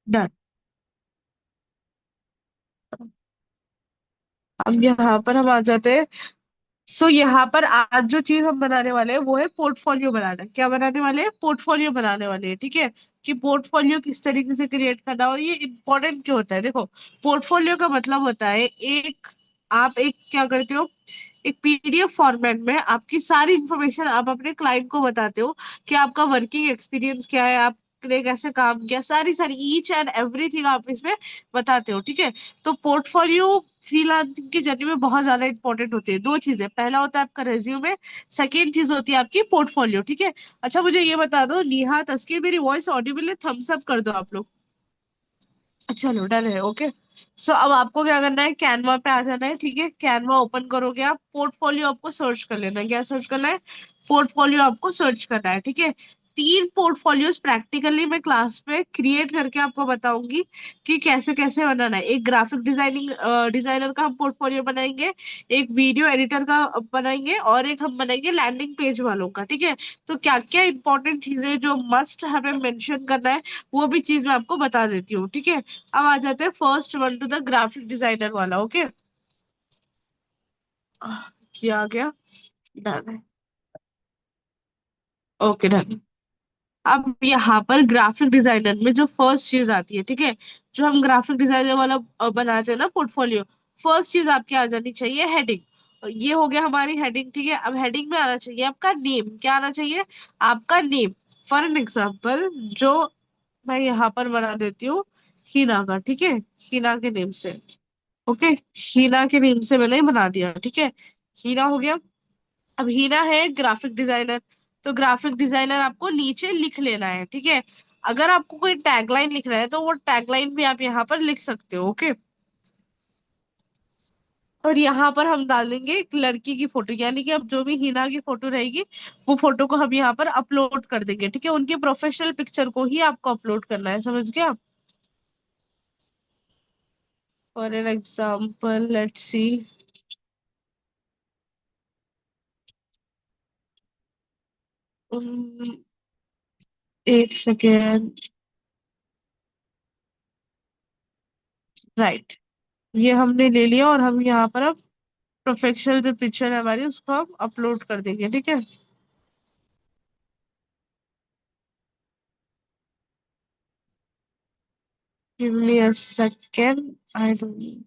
Done. अब यहाँ पर हम आ जाते हैं। सो यहाँ पर आज जो चीज हम बनाने वाले हैं वो है पोर्टफोलियो बनाना। क्या बनाने वाले हैं? पोर्टफोलियो बनाने वाले हैं, ठीक है। कि पोर्टफोलियो किस तरीके से क्रिएट करना और ये इंपॉर्टेंट क्यों होता है, देखो। पोर्टफोलियो का मतलब होता है एक, आप एक क्या करते हो, एक पीडीएफ फॉर्मेट में आपकी सारी इंफॉर्मेशन आप अपने क्लाइंट को बताते हो कि आपका वर्किंग एक्सपीरियंस क्या है, आपने कैसे काम किया, सारी सारी ईच एंड एवरीथिंग आप इसमें बताते हो, ठीक है। तो पोर्टफोलियो फ्रीलांसिंग की जर्नी में बहुत ज्यादा इंपॉर्टेंट होती है। दो चीजें, पहला होता है आपका रेज्यूमे, सेकेंड चीज होती है आपकी पोर्टफोलियो, ठीक है। अच्छा मुझे ये बता दो, नेहा तस्कीर, मेरी वॉइस ऑडिबल है? थम्स अप कर दो आप लोग। चलो डन है, ओके। सो अब आपको क्या करना है, कैनवा पे आ जाना है, ठीक है। कैनवा ओपन करोगे आप, पोर्टफोलियो आपको सर्च कर लेना है। क्या सर्च करना है? पोर्टफोलियो आपको सर्च करना है, ठीक है। तीन पोर्टफोलियोज प्रैक्टिकली मैं क्लास में क्रिएट करके आपको बताऊंगी कि कैसे कैसे बनाना है। एक ग्राफिक डिजाइनिंग डिजाइनर का हम पोर्टफोलियो बनाएंगे, एक वीडियो एडिटर का बनाएंगे, और एक हम बनाएंगे लैंडिंग पेज वालों का, ठीक है। तो क्या क्या इंपॉर्टेंट चीजें जो मस्ट हमें मेंशन करना है वो भी चीज मैं आपको बता देती हूँ, ठीक है। अब आ जाते हैं first one two the graphic designer वाला, ओके। किया आ गया, डन है, ओके डन। अब यहाँ पर ग्राफिक डिजाइनर में जो फर्स्ट चीज आती है, ठीक है, जो हम ग्राफिक डिजाइनर वाला बनाते हैं ना पोर्टफोलियो, फर्स्ट चीज आपकी आ जानी चाहिए हेडिंग। ये हो गया हमारी हेडिंग, ठीक है। अब हेडिंग में आना चाहिए आपका नेम। क्या आना चाहिए? आपका नेम। फॉर एन एग्जाम्पल, जो मैं यहाँ पर बना देती हूँ हीना का, ठीक है। हीना के नेम से, ओके। हीना के नेम से मैंने बना दिया, ठीक है। हीना हो गया। अब हीना है ग्राफिक डिजाइनर, तो ग्राफिक डिजाइनर आपको नीचे लिख लेना है, ठीक है। अगर आपको कोई टैगलाइन लिखना है तो वो टैगलाइन भी आप यहाँ पर लिख सकते हो, ओके। और यहाँ पर हम डाल देंगे एक लड़की की फोटो, यानी कि अब जो भी हीना की फोटो रहेगी वो फोटो को हम यहाँ पर अपलोड कर देंगे, ठीक है। उनके प्रोफेशनल पिक्चर को ही आपको अपलोड करना है, समझ गए आप? For an example let's see, एक सेकेंड, राइट। ये हमने ले लिया और हम यहाँ पर अब प्रोफेशनल जो पिक्चर है हमारी उसको हम अपलोड कर देंगे, ठीक है। Give me a second, I don't,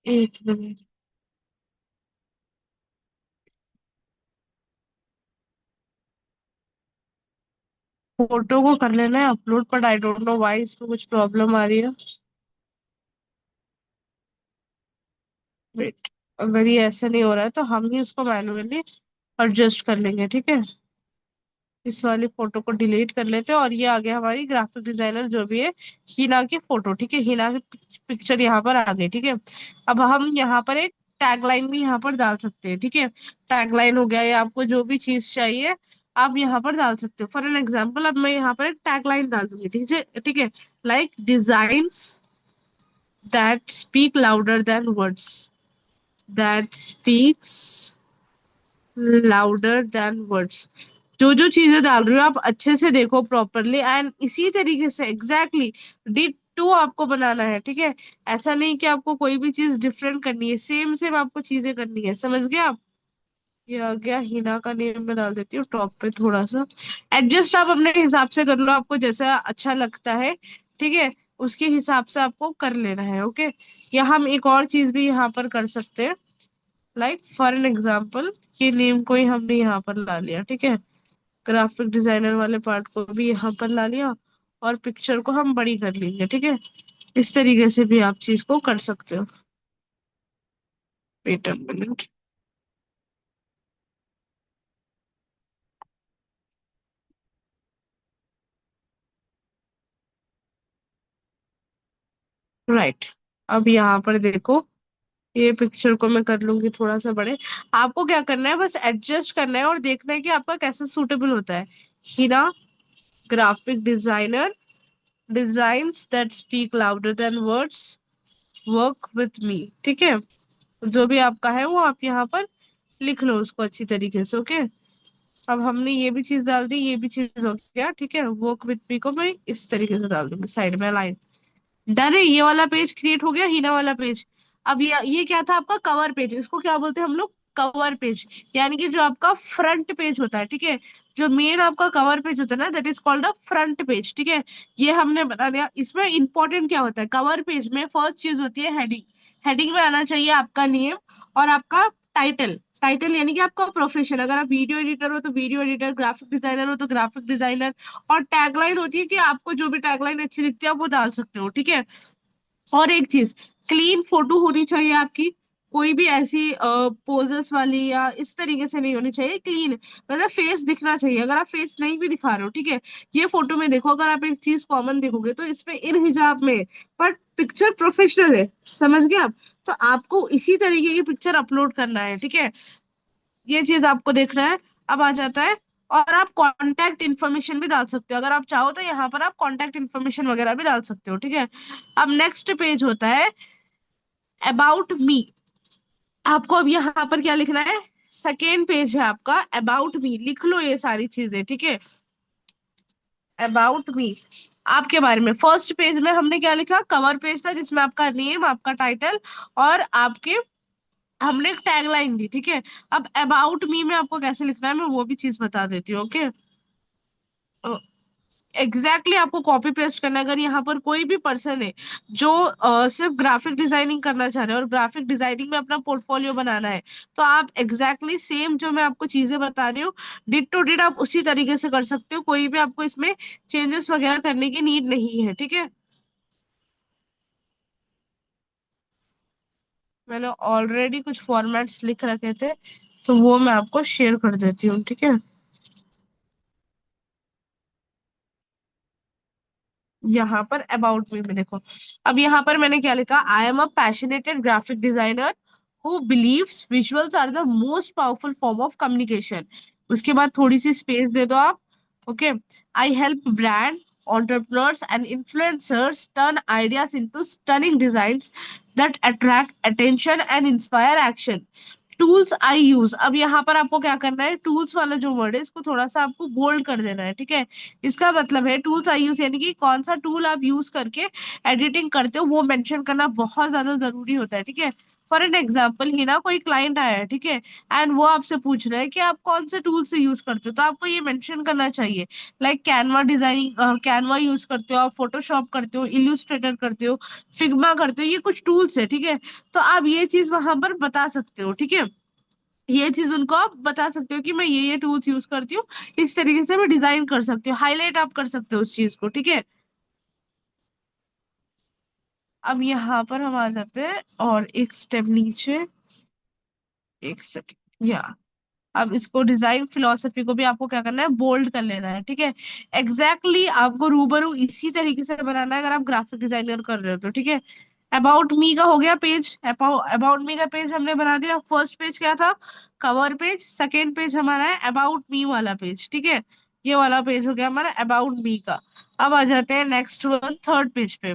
एक मिनट। फोटो को कर लेना है अपलोड, पर आई डोंट नो व्हाई इसमें कुछ प्रॉब्लम आ रही है। वेट, अगर ये ऐसा नहीं हो रहा है तो हम ही इसको मैन्युअली एडजस्ट कर लेंगे, ठीक है। इस वाली फोटो को डिलीट कर लेते हैं और ये आ गया हमारी ग्राफिक डिजाइनर जो भी है हीना की फोटो, ठीक है। हीना की पिक्चर यहाँ पर आ गई, ठीक है। अब हम यहाँ पर एक टैगलाइन भी यहाँ पर डाल सकते हैं, ठीक है। टैगलाइन हो गया, या आपको जो भी चीज चाहिए आप यहाँ पर डाल सकते हो। फॉर एन एग्जाम्पल अब मैं यहाँ पर एक टैगलाइन डाल दूंगी, ठीक है, ठीक है। Like designs that speak louder than words, that speaks louder than words. जो जो चीजें डाल रही हो आप अच्छे से देखो प्रॉपरली, एंड इसी तरीके से एग्जैक्टली डिट्टो आपको बनाना है, ठीक है। ऐसा नहीं कि आपको कोई भी चीज डिफरेंट करनी है, सेम सेम आपको चीजें करनी है, समझ गए आप? ये आ गया, हिना का नेम मैं डाल देती हूँ टॉप पे थोड़ा सा। एडजस्ट आप अपने हिसाब से कर लो, आपको जैसा अच्छा लगता है, ठीक है। उसके हिसाब से आपको कर लेना है, ओके। या हम एक और चीज भी यहाँ पर कर सकते हैं, लाइक फॉर एन एग्जाम्पल, ये नेम को ही हमने यहाँ पर ला लिया, ठीक है। ग्राफिक डिजाइनर वाले पार्ट को भी यहाँ पर ला लिया और पिक्चर को हम बड़ी कर लेंगे, ठीक है। इस तरीके से भी आप चीज को कर सकते हो। Wait a minute, right. अब यहाँ पर देखो, ये पिक्चर को मैं कर लूंगी थोड़ा सा बड़े। आपको क्या करना है, बस एडजस्ट करना है और देखना है कि आपका कैसे सूटेबल होता है। Hira graphic designer designs that speak louder than words work with me. ठीक है, जो भी आपका है वो आप यहाँ पर लिख लो उसको अच्छी तरीके से। ओके, अब हमने ये भी चीज डाल दी, ये भी चीज हो गया। ठीक है, वर्क विथ मी को मैं इस तरीके से डाल दूंगी साइड में लाइन। डन है, ये वाला पेज क्रिएट हो गया, हीना वाला पेज। अब ये क्या था आपका कवर पेज, इसको क्या बोलते हैं हम लोग, कवर पेज। यानी कि जो आपका फ्रंट पेज होता है, ठीक है, जो मेन आपका कवर पेज होता है ना, that is called a front page. ठीक है, ये हमने बता दिया। इसमें इंपॉर्टेंट क्या होता है कवर पेज में, फर्स्ट चीज होती है हेडिंग। हेडिंग में आना चाहिए आपका नेम और आपका टाइटल। टाइटल यानी कि आपका प्रोफेशन, अगर आप वीडियो एडिटर हो तो वीडियो एडिटर, ग्राफिक डिजाइनर हो तो ग्राफिक डिजाइनर। और टैगलाइन होती है कि आपको जो भी टैगलाइन अच्छी दिखती है आप वो डाल सकते हो। ठीक है, और एक चीज, क्लीन फोटो होनी चाहिए आपकी। कोई भी ऐसी पोजेस वाली या इस तरीके से नहीं होनी चाहिए, क्लीन। मतलब फेस दिखना चाहिए, अगर आप फेस नहीं भी दिखा रहे हो, ठीक है। ये फोटो में देखो, अगर आप एक चीज कॉमन देखोगे तो इसमें इन हिजाब में, बट पिक्चर प्रोफेशनल है। समझ गए आप? तो आपको इसी तरीके की पिक्चर अपलोड करना है। ठीक है, ये चीज आपको देखना है। अब आ जाता है, और आप कांटेक्ट इन्फॉर्मेशन भी डाल सकते हो, अगर आप चाहो तो यहाँ पर आप कांटेक्ट इन्फॉर्मेशन वगैरह भी डाल सकते हो। ठीक है, अब नेक्स्ट पेज होता है अबाउट मी। आपको अब यहाँ पर क्या लिखना है, सेकेंड पेज है आपका अबाउट मी, लिख लो ये सारी चीजें। ठीक है, अबाउट मी, आपके बारे में। फर्स्ट पेज में हमने क्या लिखा, कवर पेज था जिसमें आपका नेम, आपका टाइटल और आपके, हमने एक टैगलाइन दी। ठीक है, अब अबाउट मी में आपको कैसे लिखना है मैं वो भी चीज बता देती हूँ। ओके, एग्जैक्टली आपको कॉपी पेस्ट करना है। अगर यहाँ पर कोई भी पर्सन है जो सिर्फ ग्राफिक डिजाइनिंग करना चाह रहे हैं और ग्राफिक डिजाइनिंग में अपना पोर्टफोलियो बनाना है, तो आप एग्जैक्टली सेम जो मैं आपको चीजें बता रही हूँ, डिट टू डिट आप उसी तरीके से कर सकते हो। कोई भी आपको इसमें चेंजेस वगैरह करने की नीड नहीं है। ठीक है, मैंने ऑलरेडी कुछ फॉर्मेट्स लिख रखे थे, तो वो मैं आपको शेयर कर देती हूँ। ठीक है, यहाँ पर अबाउट मी में देखो, अब यहाँ पर मैंने क्या लिखा, I am a passionated graphic designer who believes visuals are the most powerful form of communication. उसके बाद थोड़ी सी स्पेस दे दो आप। Okay, I help brand entrepreneurs and influencers turn ideas into stunning designs that attract attention and inspire action. Tools I use, अब यहाँ पर आपको क्या करना है, टूल्स वाला जो वर्ड है इसको थोड़ा सा आपको बोल्ड कर देना है। ठीक है, इसका मतलब है टूल्स आई यूज यानी कि कौन सा टूल आप यूज करके एडिटिंग करते हो वो मेंशन करना बहुत ज्यादा जरूरी होता है। ठीक है, फॉर एन एग्जाम्पल ही ना, कोई क्लाइंट आया है, ठीक है, एंड वो आपसे पूछ रहा है कि आप कौन से टूल से यूज करते हो, तो आपको ये मेंशन करना चाहिए। Like Canva designing, Canva use करते हो आप, फोटोशॉप करते हो, इल्यूस्ट्रेटर करते हो, फिग्मा करते हो, ये कुछ टूल्स है। ठीक है, तो आप ये चीज वहां पर बता सकते हो। ठीक है, ये चीज उनको आप बता सकते हो कि मैं ये टूल्स यूज करती हूँ, इस तरीके से मैं डिजाइन कर सकती हूँ, हाईलाइट आप कर सकते हो उस चीज को। ठीक है, अब यहाँ पर हम आ जाते हैं और एक स्टेप नीचे, एक सेकंड या, अब इसको डिजाइन फिलोसफी को भी आपको क्या करना है, बोल्ड कर लेना है। ठीक है, एग्जैक्टली आपको रूबरू इसी तरीके से बनाना है अगर आप ग्राफिक डिजाइनर कर रहे हो तो। ठीक है, अबाउट मी का हो गया पेज, अबाउट मी का पेज हमने बना दिया। फर्स्ट पेज क्या था, कवर पेज। सेकेंड पेज हमारा है अबाउट मी वाला पेज। ठीक है, ये वाला पेज हो गया हमारा अबाउट मी का। अब आ जाते हैं नेक्स्ट वन, थर्ड पेज पे।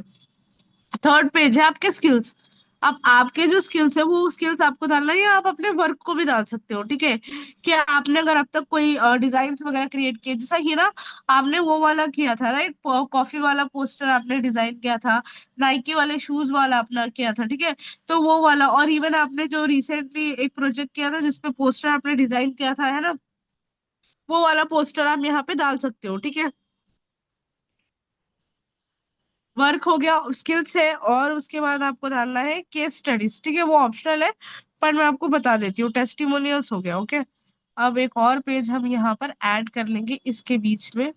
थर्ड पेज है आपके स्किल्स। अब आपके जो स्किल्स है वो स्किल्स आपको डालना है, या आप अपने वर्क को भी डाल सकते हो। ठीक है, कि आपने अगर अब तक कोई डिजाइन वगैरह क्रिएट किए, जैसा ही ना आपने वो वाला किया था राइट, कॉफी वाला पोस्टर आपने डिजाइन किया था, नाइकी वाले शूज वाला अपना किया था। ठीक है, तो वो वाला, और इवन आपने जो रिसेंटली एक प्रोजेक्ट किया था जिसपे पोस्टर आपने डिजाइन किया था, है ना, वो वाला पोस्टर आप यहाँ पे डाल सकते हो। ठीक है, वर्क हो गया, स्किल्स है, और उसके बाद आपको डालना है केस स्टडीज। ठीक है, वो ऑप्शनल है पर मैं आपको बता देती हूँ, टेस्टिमोनियल्स हो गया। ओके, अब एक और पेज हम यहाँ पर ऐड कर लेंगे इसके बीच में,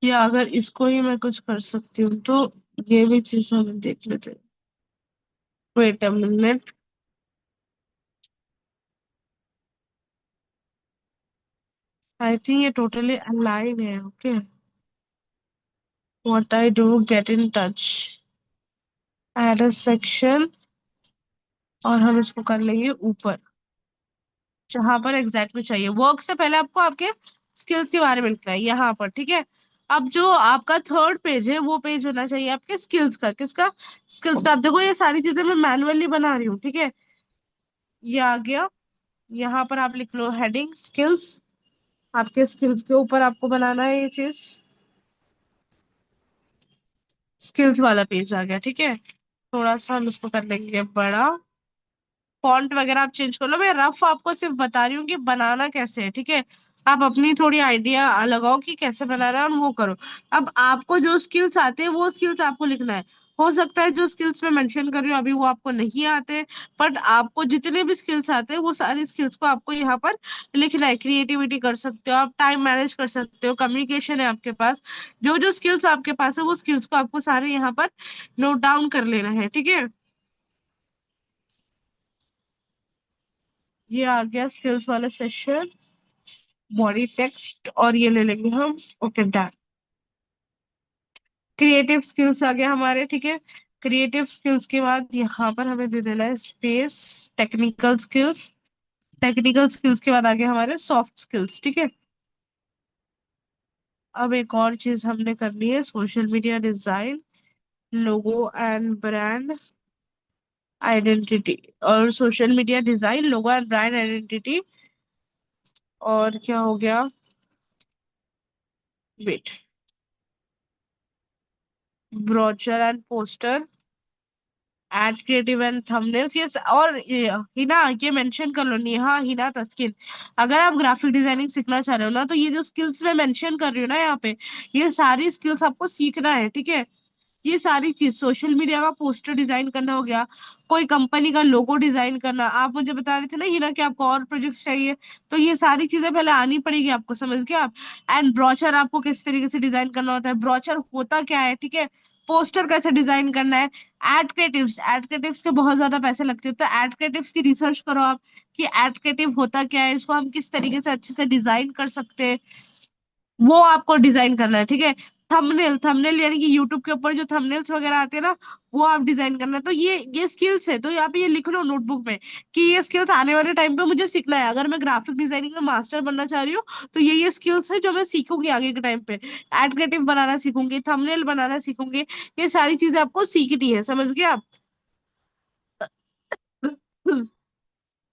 या अगर इसको ही मैं कुछ कर सकती हूँ तो ये भी चीज हम देख लेते हैं। Wait a minute, I think ये टोटली अलाइन है। Okay, what I do, get in touch, add a section, और हम इसको कर लेंगे ऊपर। जहां पर एग्जैक्ट में चाहिए। वर्क से पहले आपको आपके स्किल्स के बारे में लिखना है यहाँ पर, ठीक है। अब जो आपका थर्ड पेज है वो पेज होना चाहिए आपके स्किल्स का। किसका? स्किल्स का। आप देखो ये सारी चीजें मैं मैनुअली बना रही हूँ, ठीक है। ये आ गया। यहाँ पर आप लिख लो हेडिंग स्किल्स। आपके स्किल्स के ऊपर आपको बनाना है ये चीज। स्किल्स वाला पेज आ गया, ठीक है। थोड़ा सा हम इसको कर लेंगे बड़ा। फॉन्ट वगैरह आप चेंज कर लो, मैं रफ आपको सिर्फ बता रही हूँ कि बनाना कैसे है, ठीक है। आप अपनी थोड़ी आइडिया लगाओ कि कैसे बनाना है और वो करो। अब आपको जो स्किल्स आते हैं वो स्किल्स आपको लिखना है। हो सकता है जो स्किल्स मैं मेंशन कर रही हूँ अभी वो आपको नहीं आते, बट आपको जितने भी स्किल्स आते हैं वो सारी स्किल्स को आपको यहाँ पर लिखना है। क्रिएटिविटी कर सकते हो आप, टाइम मैनेज कर सकते हो, कम्युनिकेशन है आपके पास। जो जो स्किल्स आपके पास है वो स्किल्स को आपको सारे यहाँ पर नोट डाउन कर लेना है, ठीक है। ये आ गया स्किल्स वाला सेशन। बॉडी टेक्स्ट और ये ले लेंगे हम। Okay done. क्रिएटिव स्किल्स आ गया हमारे, ठीक है। क्रिएटिव स्किल्स के बाद यहाँ पर हमें दे देना है space technical skills. Technical skills के बाद आ गया हमारे सॉफ्ट स्किल्स, ठीक है। अब एक और चीज हमने करनी है, social media design, logo and brand identity. और social media design, logo and brand identity. और क्या हो गया? Wait. Brochure and poster, ad creative and thumbnails. ये और ये हिना, ये मेंशन कर लो, नेहा हिना तस्किन। अगर आप ग्राफिक डिजाइनिंग सीखना चाह रहे हो ना तो ये जो स्किल्स मैं मेंशन कर रही हूँ ना यहाँ पे, ये सारी स्किल्स आपको सीखना है, ठीक है। ये सारी चीज, सोशल मीडिया का पोस्टर डिजाइन करना हो गया, कोई कंपनी का लोगो डिजाइन करना। आप मुझे बता रहे थे ना हिना कि आपको और प्रोजेक्ट्स चाहिए, तो ये सारी चीजें पहले आनी पड़ेगी आपको, समझ गए आप। एंड ब्रोचर आपको किस तरीके से डिजाइन करना होता है, ब्रोचर होता क्या है, ठीक है। पोस्टर कैसे डिजाइन करना है। एड क्रिएटिव्स के बहुत ज्यादा पैसे लगते हैं, तो एड क्रिएटिव्स की रिसर्च करो आप कि एड क्रिएटिव होता क्या है, इसको हम किस तरीके से अच्छे से डिजाइन कर सकते हैं, वो आपको डिजाइन करना है, ठीक है। थंबनेल, थंबनेल यानी कि यूट्यूब के ऊपर जो थंबनेल्स वगैरह आते हैं ना, वो आप डिजाइन करना है। तो ये स्किल्स है, तो यहाँ पे ये लिख लो नोटबुक में कि ये स्किल्स आने वाले टाइम पे मुझे सीखना है। अगर मैं ग्राफिक डिजाइनिंग में मास्टर बनना चाह रही हूँ तो ये स्किल्स है जो मैं सीखूंगी आगे के टाइम पे। एड क्रिएटिव बनाना सीखूंगी, थंबनेल बनाना सीखूंगी, ये सारी चीजें आपको सीखनी है, समझ गए आप।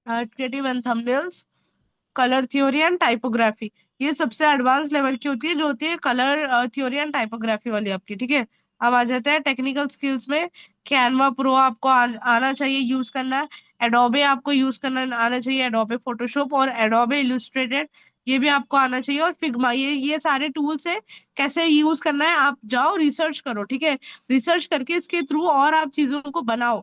Creative and thumbnails, colour theory and typography. ये सबसे एडवांस लेवल की होती है, जो होती है कलर थ्योरी एंड टाइपोग्राफी वाली आपकी, ठीक है। अब आ जाते हैं टेक्निकल स्किल्स में। कैनवा प्रो आपको आना चाहिए यूज करना। एडोबे आपको यूज करना आना चाहिए, एडोबे फोटोशॉप और एडोबे इलस्ट्रेटेड, ये भी आपको आना चाहिए। और फिग्मा, ये सारे टूल्स है। कैसे यूज करना है आप जाओ रिसर्च करो, ठीक है। रिसर्च करके इसके थ्रू और आप चीजों को बनाओ,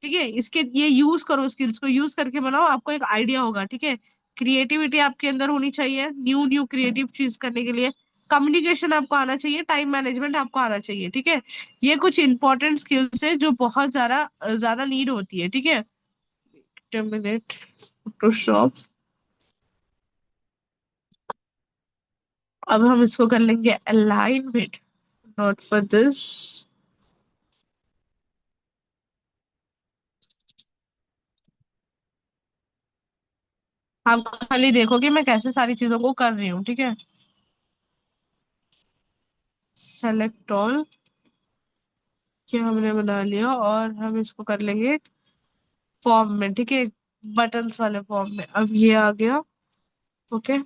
ठीक है। इसके ये यूज करो, स्किल्स को यूज करके बनाओ, आपको एक आइडिया होगा, ठीक है। क्रिएटिविटी आपके अंदर होनी चाहिए, न्यू न्यू क्रिएटिव चीज करने के लिए। कम्युनिकेशन आपको आना चाहिए, टाइम मैनेजमेंट आपको आना चाहिए, ठीक है। ये कुछ इंपॉर्टेंट स्किल्स है जो बहुत ज्यादा ज्यादा नीड होती है, ठीक है। मिनट। फोटोशॉप। अब हम इसको कर लेंगे अलाइनमेंट, नॉट फॉर दिस। आप खाली देखो कि मैं कैसे सारी चीजों को कर रही हूँ, ठीक है। सेलेक्ट ऑल, ये हमने बना लिया और हम इसको कर लेंगे फॉर्म में, ठीक है। बटन्स वाले फॉर्म में। अब ये आ गया, ओके।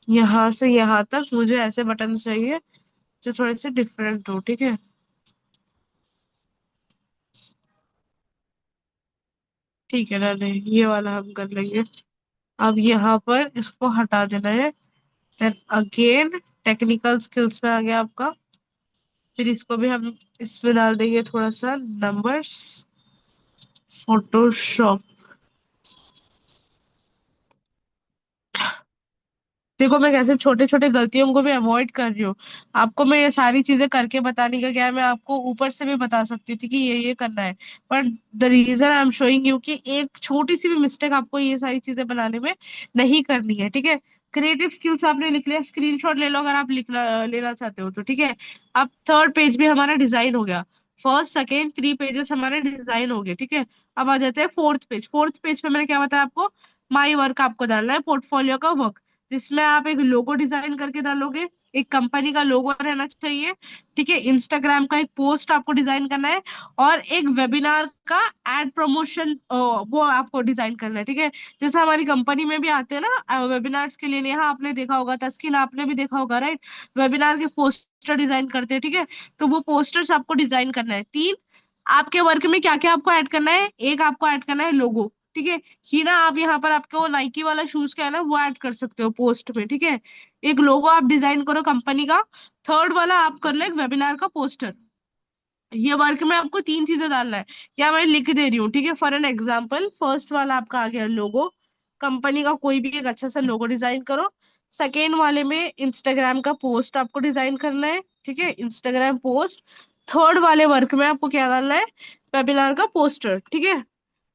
यहाँ से यहाँ तक मुझे ऐसे बटन चाहिए जो थोड़े से डिफरेंट हो, ठीक है। ठीक है ना, नहीं ये वाला हम कर लेंगे। अब यहाँ पर इसको हटा देना है। देन अगेन टेक्निकल स्किल्स में आ गया आपका। फिर इसको भी हम इसमें डाल देंगे थोड़ा सा नंबर्स, फोटोशॉप। देखो मैं कैसे छोटे छोटे गलतियों को भी अवॉइड कर रही हूँ। आपको मैं ये सारी चीजें करके बताने का क्या है, मैं आपको ऊपर से भी बता सकती थी कि ये करना है। पर the reason I am showing you कि एक छोटी सी भी मिस्टेक आपको ये सारी चीजें बनाने में नहीं करनी है, ठीक है। क्रिएटिव स्किल्स आपने लिख लिया, स्क्रीनशॉट ले लो अगर आप लिखना लेना चाहते हो तो, ठीक है। अब थर्ड पेज भी हमारा डिजाइन हो गया। फर्स्ट सेकेंड 3 पेजेस हमारे डिजाइन हो गए, ठीक है। अब आ जाते हैं फोर्थ पेज। फोर्थ पेज पे मैंने क्या बताया आपको, माई वर्क आपको डालना है, पोर्टफोलियो का वर्क, जिसमें आप एक लोगो डिजाइन करके डालोगे, एक कंपनी का लोगो रहना चाहिए, ठीक है। इंस्टाग्राम का एक पोस्ट आपको डिजाइन करना है, और एक वेबिनार का एड प्रमोशन वो आपको डिजाइन करना है, ठीक है। जैसे हमारी कंपनी में भी आते हैं ना वेबिनार्स के लिए, यहाँ आपने देखा होगा, तस्किन आपने भी देखा होगा, राइट। वेबिनार के पोस्टर डिजाइन करते हैं, ठीक है। तो वो पोस्टर्स आपको डिजाइन करना है। तीन, आपके वर्क में क्या क्या आपको ऐड करना है, एक आपको ऐड करना है लोगो, ठीक है। हीरा आप यहाँ पर आपको नाइकी वाला शूज का है ना, वो ऐड कर सकते हो पोस्ट में, ठीक है। एक लोगो आप डिजाइन करो कंपनी का। थर्ड वाला आप कर लो एक वेबिनार का पोस्टर। ये वर्क में आपको तीन चीजें डालना है, क्या मैं लिख दे रही हूँ, ठीक है। फॉर एन एग्जाम्पल, फर्स्ट वाला आपका आ गया लोगो, कंपनी का कोई भी एक अच्छा सा लोगो डिजाइन करो। सेकेंड वाले में इंस्टाग्राम का पोस्ट आपको डिजाइन करना है, ठीक है, इंस्टाग्राम पोस्ट। थर्ड वाले वर्क में आपको क्या डालना है, वेबिनार का पोस्टर, ठीक है।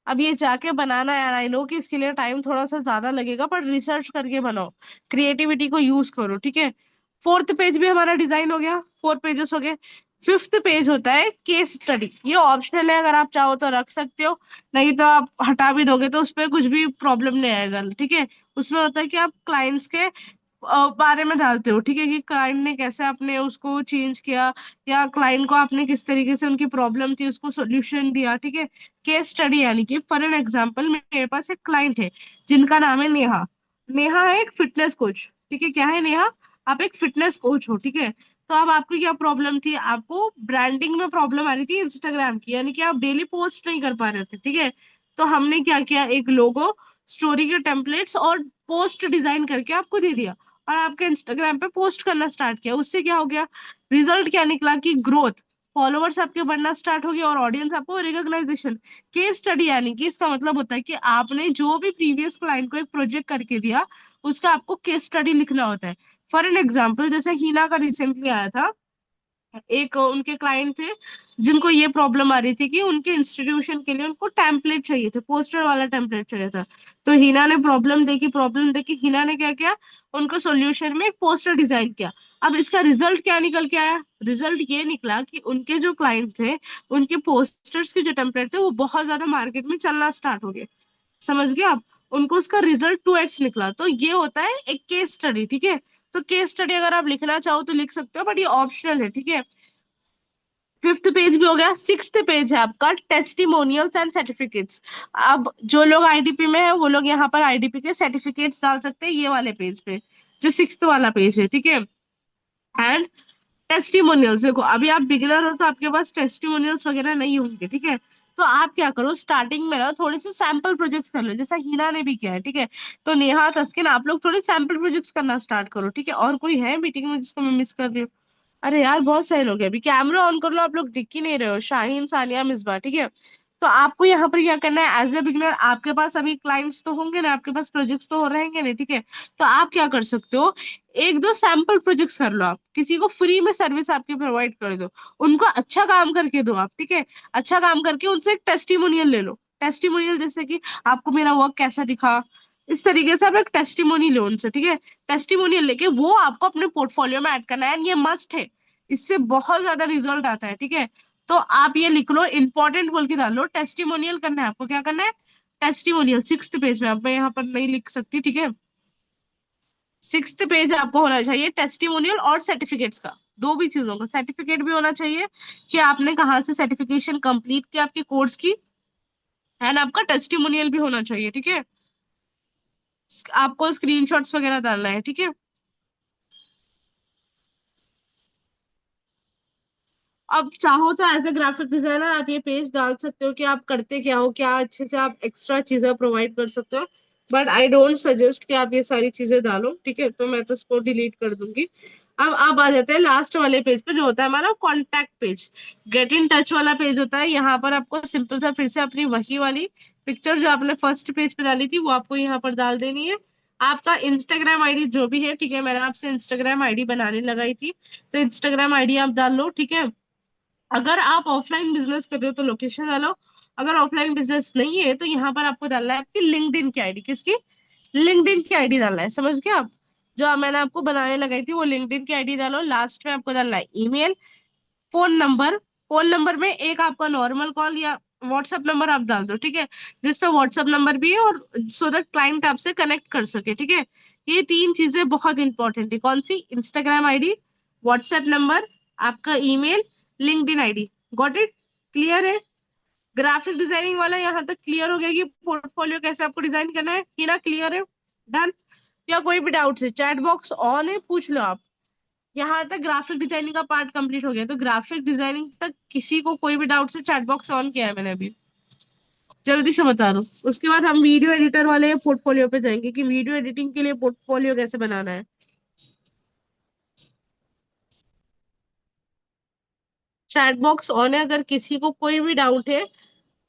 अब ये जाके बनाना है, आई नो कि इसके लिए टाइम थोड़ा सा ज्यादा लगेगा, पर रिसर्च करके बनाओ, क्रिएटिविटी को यूज करो, ठीक है। फोर्थ पेज भी हमारा डिजाइन हो गया, 4 पेजेस हो गए। फिफ्थ पेज होता है केस स्टडी। ये ऑप्शनल है, अगर आप चाहो तो रख सकते हो, नहीं तो आप हटा भी दोगे तो उसपे कुछ भी प्रॉब्लम नहीं आएगा, ठीक है। उसमें होता है कि आप क्लाइंट्स के बारे में डालते हो, ठीक है, कि क्लाइंट ने कैसे अपने उसको चेंज किया, या क्लाइंट को आपने किस तरीके से उनकी प्रॉब्लम थी उसको सोल्यूशन दिया, ठीक है। केस स्टडी यानी कि फॉर एन एग्जांपल मेरे पास एक क्लाइंट है जिनका नाम है नेहा। नेहा है एक फिटनेस कोच, ठीक है। क्या है नेहा, आप एक फिटनेस कोच हो, ठीक है। तो अब आपकी क्या प्रॉब्लम थी, आपको ब्रांडिंग में प्रॉब्लम आ रही थी इंस्टाग्राम की, यानी कि आप डेली पोस्ट नहीं कर पा रहे थे, ठीक है। तो हमने क्या किया, एक लोगो, स्टोरी के टेम्पलेट्स और पोस्ट डिजाइन करके आपको दे दिया, और आपके इंस्टाग्राम पे पोस्ट करना स्टार्ट किया। उससे क्या हो गया, रिजल्ट क्या निकला कि ग्रोथ, फॉलोवर्स आपके बढ़ना स्टार्ट हो गए, और ऑडियंस आपको रिकॉग्नाइजेशन। केस स्टडी यानी कि इसका मतलब होता है कि आपने जो भी प्रीवियस क्लाइंट को एक प्रोजेक्ट करके दिया, उसका आपको केस स्टडी लिखना होता है। फॉर एन एग्जाम्पल, जैसे हीना का रिसेंटली आया था, एक उनके क्लाइंट थे जिनको ये प्रॉब्लम आ रही थी कि उनके इंस्टीट्यूशन के लिए उनको टेम्पलेट चाहिए थे, पोस्टर वाला टेम्पलेट चाहिए था। तो हिना ने प्रॉब्लम देखी, हिना ने क्या किया, उनको सॉल्यूशन में एक पोस्टर डिजाइन किया। अब इसका रिजल्ट क्या निकल के आया, रिजल्ट ये निकला कि उनके जो क्लाइंट थे, उनके पोस्टर्स के जो टेम्पलेट थे वो बहुत ज्यादा मार्केट में चलना स्टार्ट हो गए। समझ गए आप, उनको उसका रिजल्ट 2x निकला। तो ये होता है एक केस स्टडी, ठीक है। तो केस स्टडी अगर आप लिखना चाहो तो लिख सकते हो, बट ये ऑप्शनल है, ठीक है। फिफ्थ पेज भी हो गया। सिक्स्थ पेज है आपका टेस्टिमोनियल्स एंड सर्टिफिकेट्स। अब जो लोग आईडीपी में है वो लोग यहाँ पर आईडीपी के सर्टिफिकेट्स डाल सकते हैं, ये वाले पेज पे, जो सिक्स्थ वाला पेज है, ठीक है। एंड टेस्टिमोनियल्स, देखो अभी आप बिगिनर हो तो आपके पास टेस्टिमोनियल्स वगैरह नहीं होंगे, ठीक है। तो आप क्या करो, स्टार्टिंग में ना थोड़े से सैंपल प्रोजेक्ट्स कर लो, जैसा हीना ने भी किया है, ठीक है। तो नेहा, तस्किन, आप लोग थोड़े सैंपल प्रोजेक्ट्स करना स्टार्ट करो, ठीक है। और कोई है मीटिंग में जिसको मैं मिस कर रही हूँ? अरे यार बहुत सारे लोग हैं, अभी कैमरा ऑन कर लो, आप लोग दिख ही नहीं रहे हो, शाहीन, सानिया, मिसबा, ठीक है। तो आपको यहाँ पर क्या करना है, एज ए बिगिनर, आपके पास अभी क्लाइंट्स तो होंगे ना, आपके पास प्रोजेक्ट्स तो हो रहेंगे ना, ठीक है। तो आप क्या कर सकते हो, एक दो सैंपल प्रोजेक्ट्स कर लो, आप किसी को फ्री में सर्विस आपकी प्रोवाइड कर दो, उनको अच्छा काम करके दो आप, ठीक है। अच्छा काम करके उनसे एक टेस्टिमोनियल ले लो। टेस्टिमोनियल जैसे कि आपको मेरा वर्क कैसा दिखा, इस तरीके से आप एक टेस्टिमोनी लो उनसे, ठीक है। टेस्टिमोनियल लेके वो आपको अपने पोर्टफोलियो में ऐड करना है, एंड ये मस्ट है, इससे बहुत ज्यादा रिजल्ट आता है, ठीक है। तो आप ये लिख लो, इंपॉर्टेंट बोल के डालो, टेस्टिमोनियल करना है आपको, क्या करना है, टेस्टिमोनियल। सिक्स्थ पेज में, अब मैं यहाँ पर नहीं लिख सकती, ठीक है। सिक्स्थ पेज आपको होना चाहिए टेस्टिमोनियल और सर्टिफिकेट्स का, दो भी चीजों का, सर्टिफिकेट भी होना चाहिए कि आपने कहाँ से सर्टिफिकेशन कंप्लीट किया आपके कोर्स की, एंड आपका टेस्टिमोनियल भी होना चाहिए, ठीक है। आपको स्क्रीनशॉट्स वगैरह डालना है, ठीक है। अब चाहो तो एज ए ग्राफिक डिजाइनर आप ये पेज डाल सकते हो कि आप करते क्या हो, क्या अच्छे से आप एक्स्ट्रा चीजें प्रोवाइड कर सकते हो, बट आई डोंट सजेस्ट कि आप ये सारी चीजें डालो, ठीक है। तो मैं तो उसको डिलीट कर दूंगी। अब आ जाते हैं लास्ट वाले पेज पे, जो होता है हमारा contact page, gate in touch वाला पेज होता है। यहाँ पर आपको सिंपल सा फिर से अपनी वही वाली पिक्चर जो आपने फर्स्ट पेज पे डाली थी वो आपको यहाँ पर डाल देनी है। आपका इंस्टाग्राम आईडी जो भी है, ठीक है, मैंने आपसे इंस्टाग्राम आईडी बनाने लगाई थी, तो इंस्टाग्राम आईडी आप डाल लो, ठीक है। अगर आप ऑफलाइन बिजनेस कर रहे हो तो लोकेशन डालो, अगर ऑफलाइन बिजनेस नहीं है तो यहाँ पर आपको डालना है आपकी लिंक्डइन की आईडी, किसकी, लिंक्डइन की आईडी डालना है, समझ गए आप। जो मैंने आपको बनाने लगाई थी वो लिंक्डइन की आईडी डालो। लास्ट में आपको डालना है email, phone number. Phone number में एक आपका नॉर्मल कॉल या व्हाट्सएप नंबर आप डाल दो, ठीक है, जिसपे व्हाट्सएप नंबर भी है, और सो दैट क्लाइंट आपसे कनेक्ट कर सके, ठीक है। ये तीन चीजें बहुत इंपॉर्टेंट है। कौन सी? इंस्टाग्राम आईडी, व्हाट्सएप नंबर, आपका email, LinkedIn ID. Got it? Clear है? ग्राफिक डिजाइनिंग वाला यहाँ तक क्लियर हो गया कि पोर्टफोलियो कैसे आपको डिजाइन करना है, कि ना? क्लियर है? डन? या कोई भी डाउट है? चैट बॉक्स ऑन है, पूछ लो आप। यहाँ तक ग्राफिक डिजाइनिंग का पार्ट कंप्लीट हो गया। तो ग्राफिक डिजाइनिंग तक किसी को कोई भी डाउट है? चैट बॉक्स ऑन किया है मैंने अभी, जल्दी से बता दो। उसके बाद हम वीडियो एडिटर वाले पोर्टफोलियो पे जाएंगे कि वीडियो एडिटिंग के लिए पोर्टफोलियो कैसे बनाना है। चैट बॉक्स ऑन है, अगर किसी को कोई भी डाउट है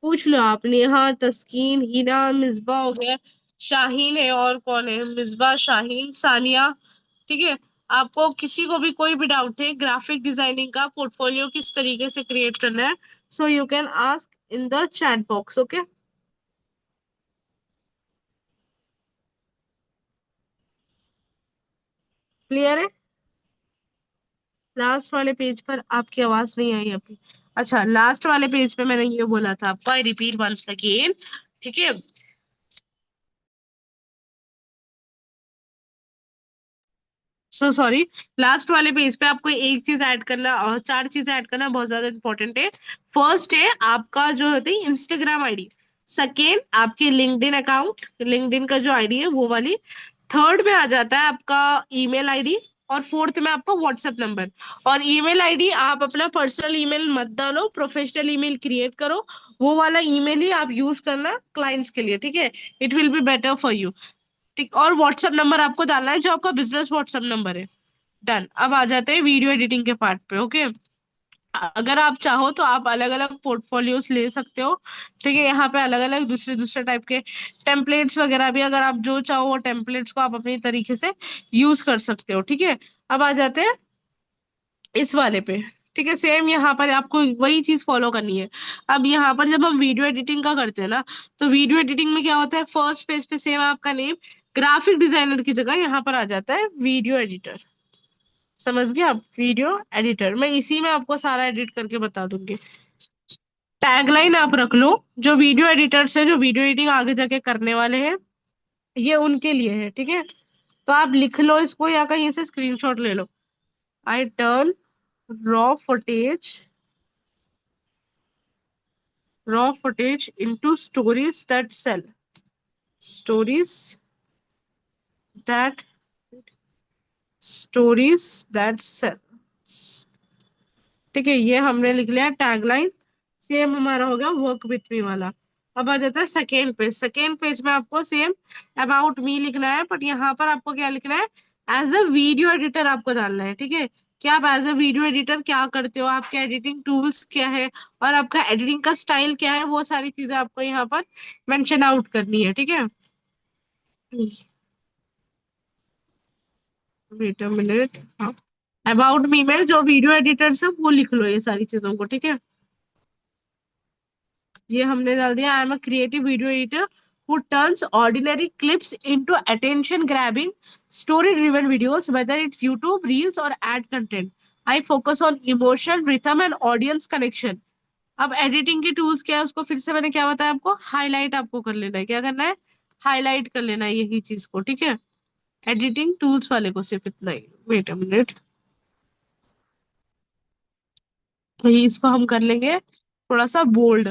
पूछ लो आप। नेहा, तस्कीन, हिना, मिसबा हो गया, शाहीन है, और कौन है? मिसबा, शाहीन, सानिया, ठीक है। आपको किसी को भी कोई भी डाउट है ग्राफिक डिजाइनिंग का, पोर्टफोलियो किस तरीके से क्रिएट करना है, so you can ask in the chat box. Okay, clear है? लास्ट वाले पेज पर आपकी आवाज नहीं आई अभी। अच्छा, लास्ट वाले पेज पे मैंने ये बोला था आपको, आई रिपीट वंस अगेन, ठीक है। सो सॉरी, लास्ट वाले पेज पे आपको एक चीज ऐड करना, और चार चीजें ऐड करना बहुत ज्यादा इंपॉर्टेंट है। फर्स्ट है आपका जो होता है इंस्टाग्राम आईडी। सेकेंड, आपकी लिंक्डइन अकाउंट, लिंक्डइन का जो आईडी है वो वाली। थर्ड में आ जाता है आपका ईमेल आईडी। और फोर्थ में आपका व्हाट्सएप नंबर। और ईमेल आईडी आप अपना पर्सनल ईमेल मत डालो, प्रोफेशनल ईमेल क्रिएट करो। वो वाला ईमेल ही आप यूज करना क्लाइंट्स के लिए, ठीक है। It will be better for you. ठीक, और व्हाट्सएप नंबर आपको डालना है जो आपका बिजनेस व्हाट्सएप नंबर है। डन। अब आ जाते हैं वीडियो एडिटिंग के पार्ट पे। ओके, अगर आप चाहो तो आप अलग अलग पोर्टफोलियोज ले सकते हो, ठीक है। यहाँ पे अलग अलग दूसरे दूसरे टाइप के टेम्पलेट्स वगैरह भी, अगर आप जो चाहो वो टेम्पलेट्स को आप अपनी तरीके से यूज कर सकते हो, ठीक है। अब आ जाते हैं इस वाले पे, ठीक है। सेम यहाँ पर आपको वही चीज फॉलो करनी है। अब यहाँ पर जब हम वीडियो एडिटिंग का करते हैं ना, तो वीडियो एडिटिंग में क्या होता है, फर्स्ट पेज पे सेम आपका नेम, ग्राफिक डिजाइनर की जगह यहाँ पर आ जाता है वीडियो एडिटर। समझ गए आप? वीडियो एडिटर, मैं इसी में आपको सारा एडिट करके बता दूंगी। टैगलाइन आप रख लो, जो वीडियो एडिटर्स है, जो वीडियो एडिटिंग आगे जाके करने वाले हैं, ये उनके लिए है, ठीक है। तो आप लिख लो इसको, या कहीं से स्क्रीनशॉट ले लो। I turn raw footage raw footage into stories that that sell। ठीक है, ये हमने लिख लिया टैगलाइन। सेम हमारा हो गया वर्क विथ मी वाला। अब आ जाता है सेकेंड पेज। सेकेंड पेज में आपको सेम अबाउट मी लिखना है, बट यहाँ पर आपको क्या लिखना है, एज अ वीडियो एडिटर आपको डालना है, ठीक है। कि आप एज अ वीडियो एडिटर क्या करते हो, आपके एडिटिंग टूल्स क्या है, और आपका एडिटिंग का स्टाइल क्या है, वो सारी चीजें आपको यहाँ पर मेंशन आउट करनी है, ठीक है। Wait a minute, about me में जो वीडियो एडिटर्स है वो लिख लो ये सारी चीजों को, ठीक है। ये हमने डाल दिया। आई am a creative video editor who turns ordinary clips into attention grabbing story driven videos, whether it's YouTube reels or ad content. I focus on emotion, rhythm and audience connection. अब एडिटिंग के tools क्या है उसको फिर से मैंने क्या बताया आपको, हाईलाइट आपको कर लेना है। क्या करना है? हाईलाइट कर लेना है यही चीज को, ठीक है। एडिटिंग टूल्स वाले को सिर्फ इतना ही। वेट अ मिनट, तो ये इसको हम कर लेंगे थोड़ा सा bold.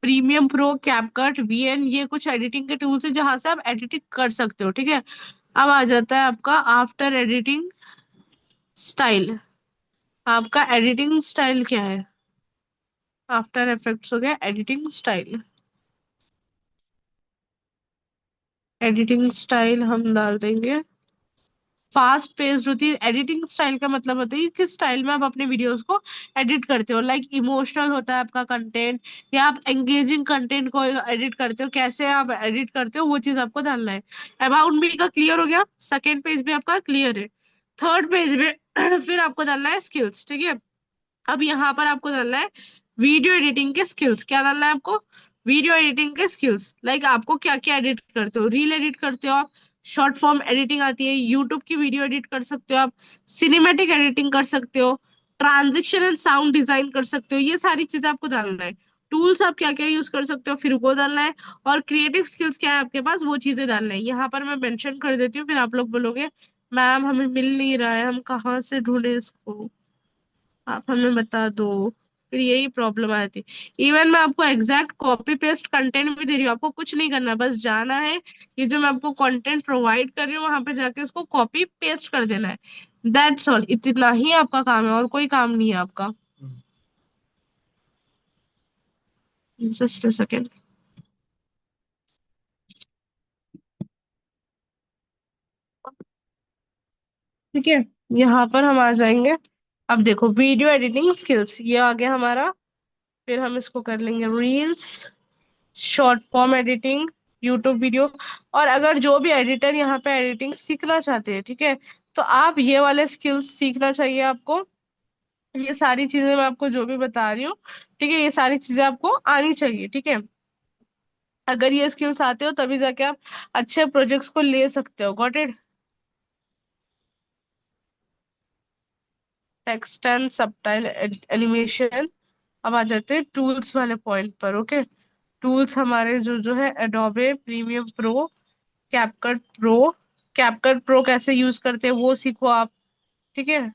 Premium pro, CapCut, VN, ये कुछ एडिटिंग के टूल्स है जहां से आप एडिटिंग कर सकते हो, ठीक है। अब आ जाता है आपका आफ्टर एडिटिंग स्टाइल। आपका एडिटिंग स्टाइल क्या है? आफ्टर इफेक्ट्स हो गया एडिटिंग स्टाइल। एडिटिंग स्टाइल हम डाल देंगे फास्ट पेस्ड होती है। एडिटिंग स्टाइल का मतलब होता है कि किस स्टाइल में आप अपने वीडियोस को एडिट करते हो। लाइक इमोशनल होता है आपका कंटेंट, या आप एंगेजिंग कंटेंट को एडिट करते हो, कैसे आप एडिट करते हो वो चीज आपको डालना है। अबाउट मी का क्लियर हो गया, सेकेंड पेज भी आपका क्लियर है। थर्ड पेज में फिर आपको डालना है स्किल्स, ठीक है। अब यहाँ पर आपको डालना है वीडियो एडिटिंग के स्किल्स। क्या डालना है आपको? वीडियो एडिटिंग के स्किल्स। लाइक आपको क्या क्या एडिट करते हो, रील एडिट करते हो आप, शॉर्ट फॉर्म एडिटिंग आती है, यूट्यूब की वीडियो एडिट कर सकते हो आप, सिनेमैटिक एडिटिंग कर सकते हो, ट्रांजिशन एंड साउंड डिजाइन कर सकते हो, ये सारी चीजें आपको डालना है। टूल्स आप क्या क्या यूज कर सकते हो फिर वो डालना है, और क्रिएटिव स्किल्स क्या है आपके पास वो चीजें डालना है। यहाँ पर मैं मेंशन कर देती हूँ, फिर आप लोग बोलोगे मैम हमें मिल नहीं रहा है, हम कहाँ से ढूंढे इसको, आप हमें बता दो। फिर यही प्रॉब्लम आती है। इवन मैं आपको एग्जैक्ट कॉपी पेस्ट कंटेंट भी दे रही हूँ, आपको कुछ नहीं करना, बस जाना है, ये जो मैं आपको कंटेंट प्रोवाइड कर रही हूँ वहां पे जाके इसको कॉपी पेस्ट कर देना है। दैट्स ऑल, इतना ही आपका काम है और कोई काम नहीं है आपका। Just a second. ठीक है, यहाँ पर हम आ जाएंगे। अब देखो वीडियो एडिटिंग स्किल्स ये आ गया हमारा। फिर हम इसको कर लेंगे reels, short form editing, YouTube video. और अगर जो भी एडिटर यहाँ पे एडिटिंग सीखना चाहते हैं, ठीक है, तो आप ये वाले स्किल्स सीखना चाहिए आपको। ये सारी चीजें मैं आपको जो भी बता रही हूँ, ठीक है, ये सारी चीजें आपको आनी चाहिए, ठीक है। अगर ये स्किल्स आते हो तभी जाके आप अच्छे प्रोजेक्ट्स को ले सकते हो। Got it. Text and subtitle animation. अब आ जाते हैं टूल्स वाले पॉइंट पर। ओके, टूल्स हमारे जो जो है Adobe premium pro, CapCut pro. CapCut pro कैसे यूज करते हैं वो सीखो आप, ठीक है।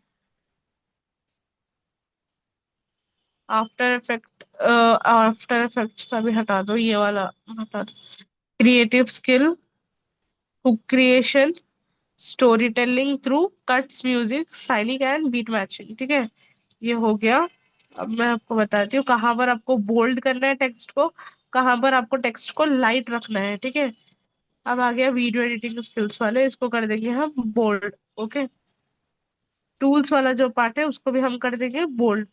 आफ्टर इफेक्ट, आफ्टर इफेक्ट्स का भी हटा दो, ये वाला हटा दो। Creative skill, hook creation, story telling through cuts, music, signing and beat matching, ठीक है। ये हो गया। अब मैं आपको बताती हूँ कहाँ पर आपको बोल्ड करना है टेक्स्ट को, कहाँ पर आपको टेक्स्ट को लाइट रखना है, ठीक है। अब आ गया वीडियो एडिटिंग स्किल्स वाले, इसको कर देंगे हम बोल्ड। ओके, टूल्स वाला जो पार्ट है उसको भी हम कर देंगे बोल्ड।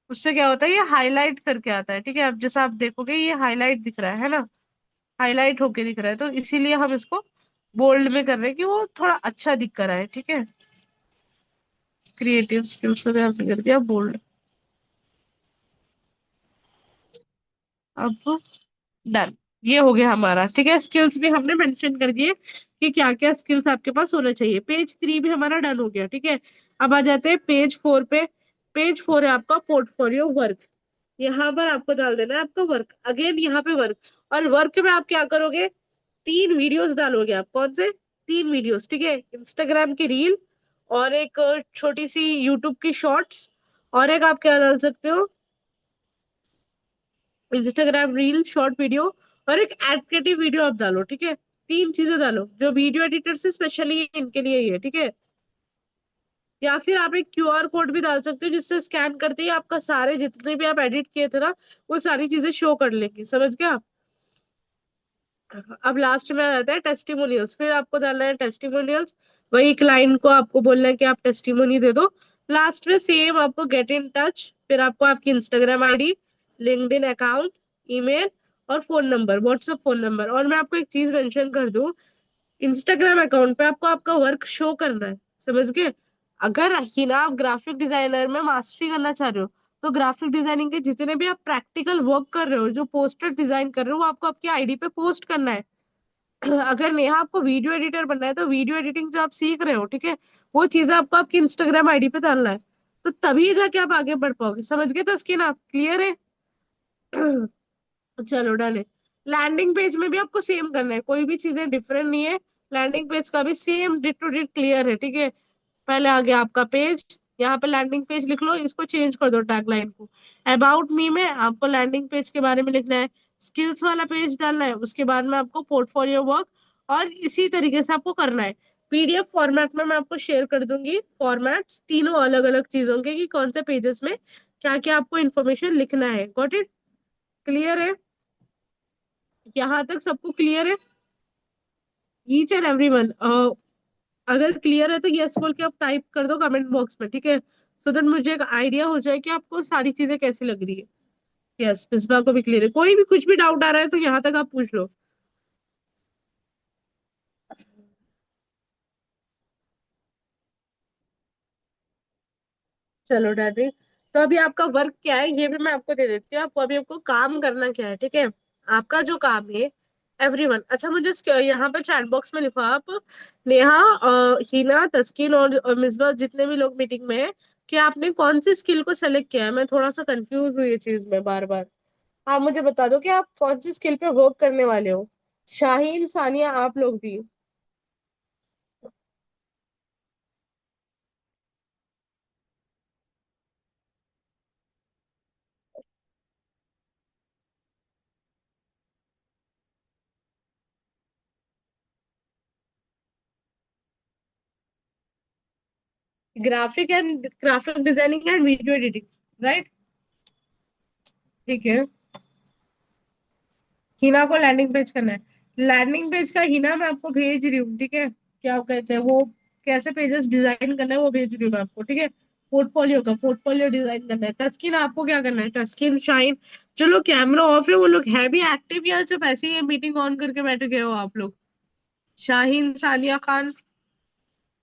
उससे क्या होता है, ये हाईलाइट करके आता है, ठीक है। अब जैसा आप देखोगे ये हाईलाइट दिख रहा है ना, हाईलाइट होके दिख रहा है, तो इसीलिए हम इसको बोल्ड में कर रहे हैं कि वो थोड़ा अच्छा दिख रहा है, ठीक है। क्रिएटिव स्किल्स को भी हमने कर दिया बोल्ड। अब डन, ये हो गया हमारा, ठीक है। स्किल्स भी हमने मेंशन कर दिए कि क्या क्या स्किल्स आपके पास होना चाहिए। पेज 3 भी हमारा डन हो गया, ठीक है। अब आ जाते हैं पेज 4 पे। पेज 4 है आपका पोर्टफोलियो वर्क। यहाँ पर आपको डाल देना है आपका वर्क, अगेन यहाँ पे वर्क। और वर्क में आप क्या करोगे, 3 वीडियोस डालोगे आप। कौन से 3 वीडियोस, ठीक है। इंस्टाग्राम की रील, और एक छोटी सी यूट्यूब की शॉर्ट्स, और एक आप क्या डाल सकते हो, इंस्टाग्राम रील शॉर्ट वीडियो, और एक एड वीडियो आप डालो, ठीक है। 3 चीजें डालो, जो वीडियो एडिटर से स्पेशली इनके लिए ही है, ठीक है। या फिर आप एक क्यूआर कोड भी डाल सकते हो, जिससे स्कैन करते ही आपका सारे जितने भी आप एडिट किए थे ना वो सारी चीजें शो कर लेंगी, समझ गया। अब लास्ट में आ जाता है टेस्टिमोनियल्स, फिर आपको डालना है टेस्टिमोनियल्स। वही क्लाइंट को आपको बोलना है कि आप टेस्टिमोनी दे दो। लास्ट में सेम आपको गेट इन टच, फिर आपको आपकी Instagram ID, LinkedIn account, email, और phone number, WhatsApp phone number. और मैं आपको एक चीज मेंशन कर दूं, इंस्टाग्राम अकाउंट पे आपको आपका वर्क शो करना है, समझ गए। अगर ही ना आप ग्राफिक डिजाइनर में मास्टरी करना चाह रहे हो, तो ग्राफिक डिजाइनिंग के जितने भी आप प्रैक्टिकल वर्क कर रहे हो, जो पोस्टर डिजाइन कर रहे हो, वो आपको आपकी आईडी पे पोस्ट करना है। अगर नेहा आपको वीडियो एडिटर बनना है, तो वीडियो एडिटिंग जो आप सीख रहे हो, ठीक है, वो चीजें आपको आपकी इंस्टाग्राम आईडी पे डालना है। तो तभी जाके आप आगे बढ़ पाओगे, समझ गए। तो स्किन आप क्लियर है। चलो डन है। लैंडिंग पेज में भी आपको सेम करना है, कोई भी चीजें डिफरेंट नहीं है। लैंडिंग पेज का भी सेम डिट टू डिट क्लियर है, ठीक है। पहले आ गया आपका पेज, यहाँ पे लैंडिंग पेज लिख लो, इसको चेंज कर दो टैगलाइन को। अबाउट मी में आपको लैंडिंग पेज के बारे में लिखना है। स्किल्स वाला पेज डालना है, उसके बाद में आपको पोर्टफोलियो वर्क, और इसी तरीके से आपको करना है। पीडीएफ फॉर्मेट में मैं आपको शेयर कर दूंगी फॉर्मेट्स तीनों अलग अलग चीजों के, कि कौन से पेजेस में क्या क्या आपको इन्फॉर्मेशन लिखना है। Got it. क्लियर है, यहाँ तक सबको क्लियर है, ईच एंड एवरीवन। अगर क्लियर है तो यस बोल के आप टाइप कर दो कमेंट बॉक्स में, ठीक है, सो दैट मुझे एक आइडिया हो जाए कि आपको सारी चीजें कैसी लग रही है। यस, मिसबा को भी क्लियर है, कोई भी कुछ भी डाउट आ रहा है तो यहाँ तक आप पूछ लो। चलो डैडी, तो अभी आपका वर्क क्या है ये भी मैं आपको दे देती हूँ। आपको अभी आपको काम करना क्या है, ठीक है। आपका जो काम है, एवरीवन, अच्छा मुझे यहाँ पर चैट बॉक्स में लिखो आप, नेहा, हिना, तस्कीन और मिसबा जितने भी लोग मीटिंग में है, कि आपने कौन सी स्किल को सेलेक्ट किया है। मैं थोड़ा सा कंफ्यूज हुई ये चीज में बार बार। आप मुझे बता दो कि आप कौन सी स्किल पे वर्क करने वाले हो। शाहीन, सानिया, आप लोग भी। Graphic designing and video editing, right. ठीक है। हिना को लैंडिंग पेज करना है। लैंडिंग पेज का हिना मैं आपको भेज रही हूँ, ठीक है। क्या कहते हैं वो, कैसे पेजेस डिजाइन करना है वो भेज रही हूँ मैं आपको, ठीक है। पोर्टफोलियो डिजाइन करना है। तस्किन, आपको क्या करना है? तस्किन, शाइन। चलो कैमरा ऑफ है, वो लोग है भी एक्टिव या सिर्फ ऐसे ही मीटिंग ऑन करके बैठ गए हो आप लोग? शाहीन, सानिया खान।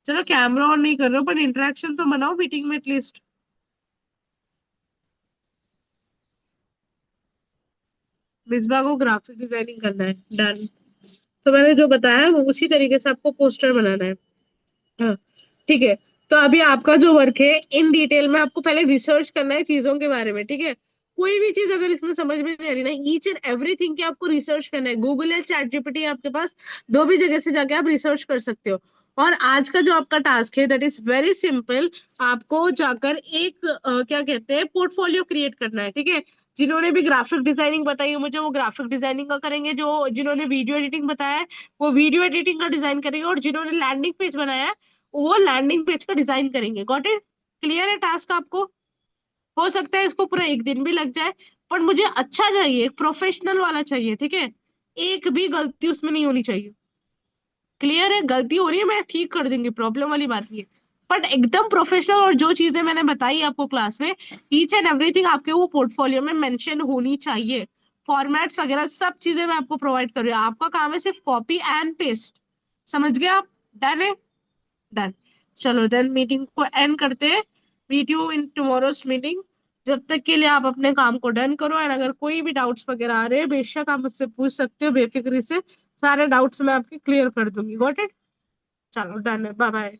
चलो कैमरा ऑन नहीं कर रहे हो पर इंटरेक्शन तो बनाओ मीटिंग में एटलीस्ट। मिसबा को ग्राफिक डिजाइनिंग करना है, डन। तो मैंने जो बताया वो उसी तरीके से आपको पोस्टर बनाना है। हाँ, ठीक है। तो अभी आपका जो वर्क है, इन डिटेल में आपको पहले रिसर्च करना है चीजों के बारे में, ठीक है। कोई भी चीज अगर इसमें समझ में नहीं आ रही ना, ईच एंड एवरीथिंग की आपको रिसर्च करना है। गूगल या चैट जीपीटी आपके पास, दो भी जगह से जाके आप रिसर्च कर सकते हो। और आज का जो आपका टास्क है दैट इज वेरी सिंपल। आपको जाकर एक क्या कहते हैं, पोर्टफोलियो क्रिएट करना है, ठीक है। जिन्होंने भी ग्राफिक डिजाइनिंग बताई है मुझे, वो ग्राफिक डिजाइनिंग का करेंगे। जो जिन्होंने वीडियो एडिटिंग बताया है, वो वीडियो एडिटिंग का डिजाइन करेंगे। और जिन्होंने लैंडिंग पेज बनाया है, वो लैंडिंग पेज का डिजाइन करेंगे। Got it? क्लियर है टास्क आपको? हो सकता है इसको पूरा एक दिन भी लग जाए, पर मुझे अच्छा चाहिए, प्रोफेशनल वाला चाहिए, ठीक है। एक भी गलती उसमें नहीं होनी चाहिए। क्लियर है? गलती हो रही है मैं ठीक कर दूंगी, प्रॉब्लम वाली बात नहीं है। बट एकदम प्रोफेशनल, और जो चीजें मैंने बताई आपको क्लास में, ईच एंड एवरीथिंग आपके वो पोर्टफोलियो में मेंशन होनी चाहिए। फॉर्मेट्स वगैरह सब चीजें मैं आपको प्रोवाइड कर रही हूँ। आपका काम है सिर्फ कॉपी एंड पेस्ट। समझ गए आप? डन है? डन। चलो देन मीटिंग को एंड करते हैं। Meet you in tomorrow's meeting. जब तक के लिए आप अपने काम को डन करो, एंड अगर कोई भी डाउट्स वगैरह आ रहे हैं बेशक आप मुझसे पूछ सकते हो बेफिक्री से। सारे डाउट्स मैं आपके क्लियर कर दूंगी। Got it? चलो डन है, बाय बाय।